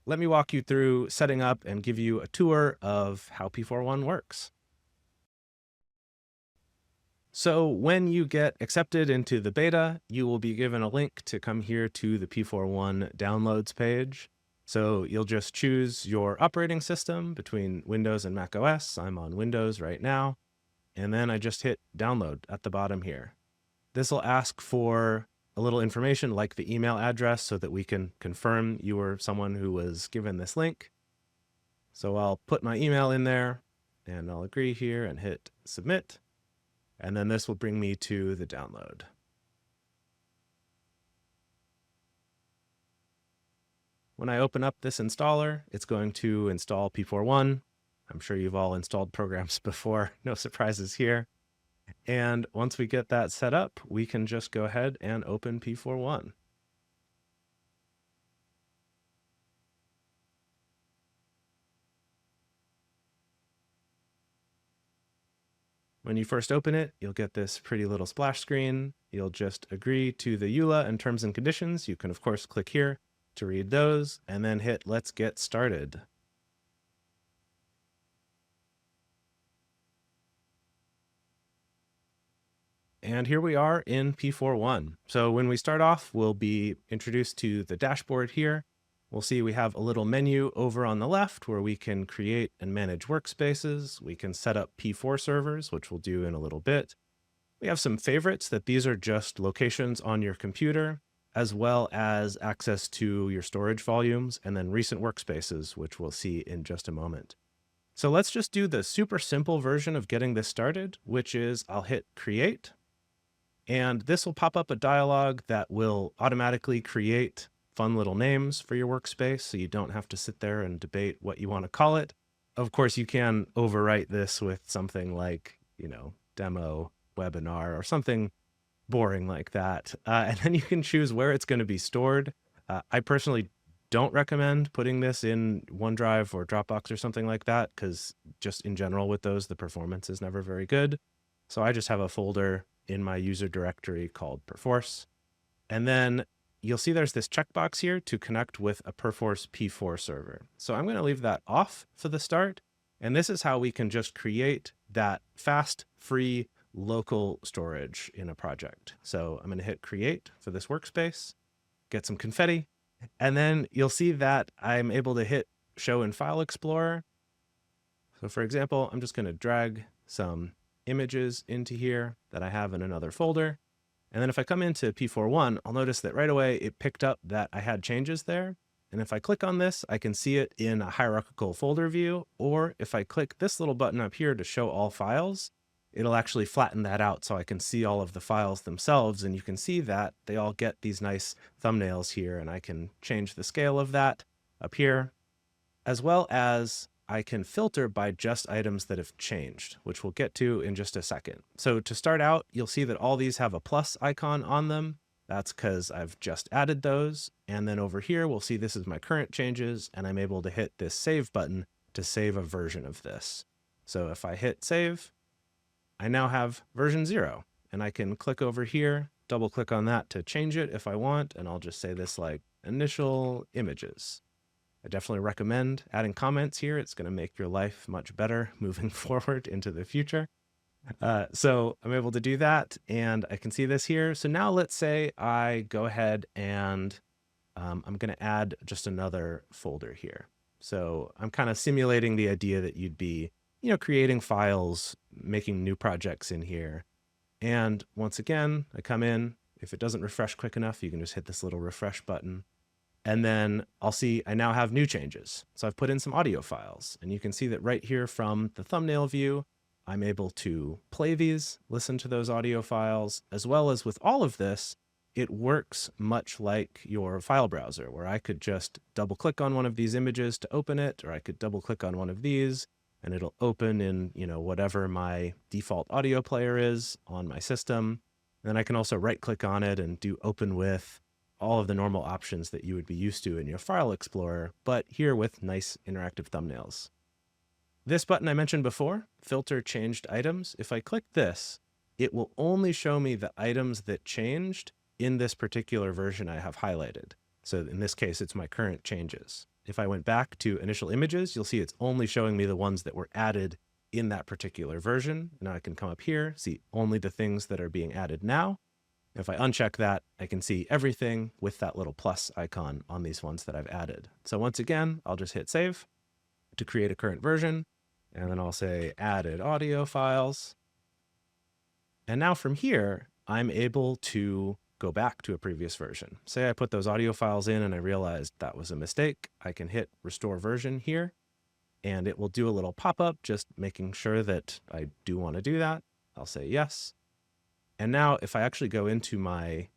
let me walk you through setting up and give you a tour of how P41 works. So when you get accepted into the beta, you will be given a link to come here to the P41 downloads page. So you'll just choose your operating system between Windows and Mac OS. I'm on Windows right now. And then I just hit download at the bottom here. This will ask for a little information like the email address so that we can confirm you were someone who was given this link. So I'll put my email in there and I'll agree here and hit submit. And then this will bring me to the download. When I open up this installer, it's going to install P41. I'm sure you've all installed programs before, no surprises here. And once we get that set up, we can just go ahead and open P41. When you first open it, you'll get this pretty little splash screen. You'll just agree to the EULA and terms and conditions. You can, of course, click here to read those and then hit Let's Get Started. And here we are in P41. So when we start off, we'll be introduced to the dashboard here. We'll see we have a little menu over on the left where we can create and manage workspaces. We can set up P4 servers, which we'll do in a little bit. We have some favorites that these are just locations on your computer, as well as access to your storage volumes, and then recent workspaces, which we'll see in just a moment. So let's just do the super simple version of getting this started, which is I'll hit create. And this will pop up a dialog that will automatically create fun little names for your workspace, so you don't have to sit there and debate what you want to call it. Of course, you can overwrite this with something like, demo, webinar, or something boring like that. And then you can choose where it's going to be stored. I personally don't recommend putting this in OneDrive or Dropbox or something like that, because just in general with those, the performance is never very good. So I just have a folder in my user directory called Perforce. And then you'll see there's this checkbox here to connect with a Perforce P4 server. So I'm going to leave that off for the start. And this is how we can just create that fast, free, local storage in a project. So I'm going to hit create for this workspace, get some confetti, and then you'll see that I'm able to hit show in File Explorer. So for example, I'm just going to drag some images into here that I have in another folder. And then if I come into P41, I'll notice that right away it picked up that I had changes there. And if I click on this, I can see it in a hierarchical folder view. Or if I click this little button up here to show all files, it'll actually flatten that out so I can see all of the files themselves. And you can see that they all get these nice thumbnails here, and I can change the scale of that up here, as well as I can filter by just items that have changed, which we'll get to in just a second. So to start out, you'll see that all these have a plus icon on them. That's because I've just added those. And then over here, we'll see this is my current changes, and I'm able to hit this save button to save a version of this. So if I hit save, I now have version 0, and I can click over here, double click on that to change it if I want, and I'll just say this like initial images. I definitely recommend adding comments here. It's going to make your life much better moving forward into the future. So I'm able to do that, and I can see this here. So now let's say I go ahead and I'm going to add just another folder here. So I'm kind of simulating the idea that you'd be, creating files, making new projects in here. And once again, I come in. If it doesn't refresh quick enough, you can just hit this little refresh button. And then I'll see I now have new changes. So I've put in some audio files, and you can see that right here from the thumbnail view, I'm able to play these, listen to those audio files, as well as with all of this, it works much like your file browser, where I could just double click on one of these images to open it, or I could double click on one of these and it'll open in, whatever my default audio player is on my system. Then I can also right click on it and do open with, all of the normal options that you would be used to in your File Explorer, but here with nice interactive thumbnails. This button I mentioned before, Filter Changed Items, if I click this, it will only show me the items that changed in this particular version I have highlighted. So in this case, it's my current changes. if I went back to initial images, you'll see it's only showing me the ones that were added in that particular version. Now I can come up here, see only the things that are being added now. If I uncheck that, I can see everything with that little plus icon on these ones that I've added. So once again, I'll just hit save to create a current version, and then I'll say added audio files. And now from here, I'm able to go back to a previous version. Say I put those audio files in and I realized that was a mistake. I can hit restore version here, and it will do a little pop-up just making sure that I do want to do that. I'll say yes. And now if I actually go into my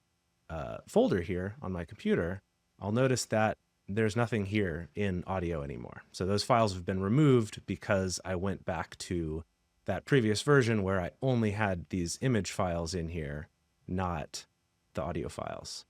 folder here on my computer, I'll notice that there's nothing here in audio anymore. So those files have been removed because I went back to that previous version where I only had these image files in here, not the audio files.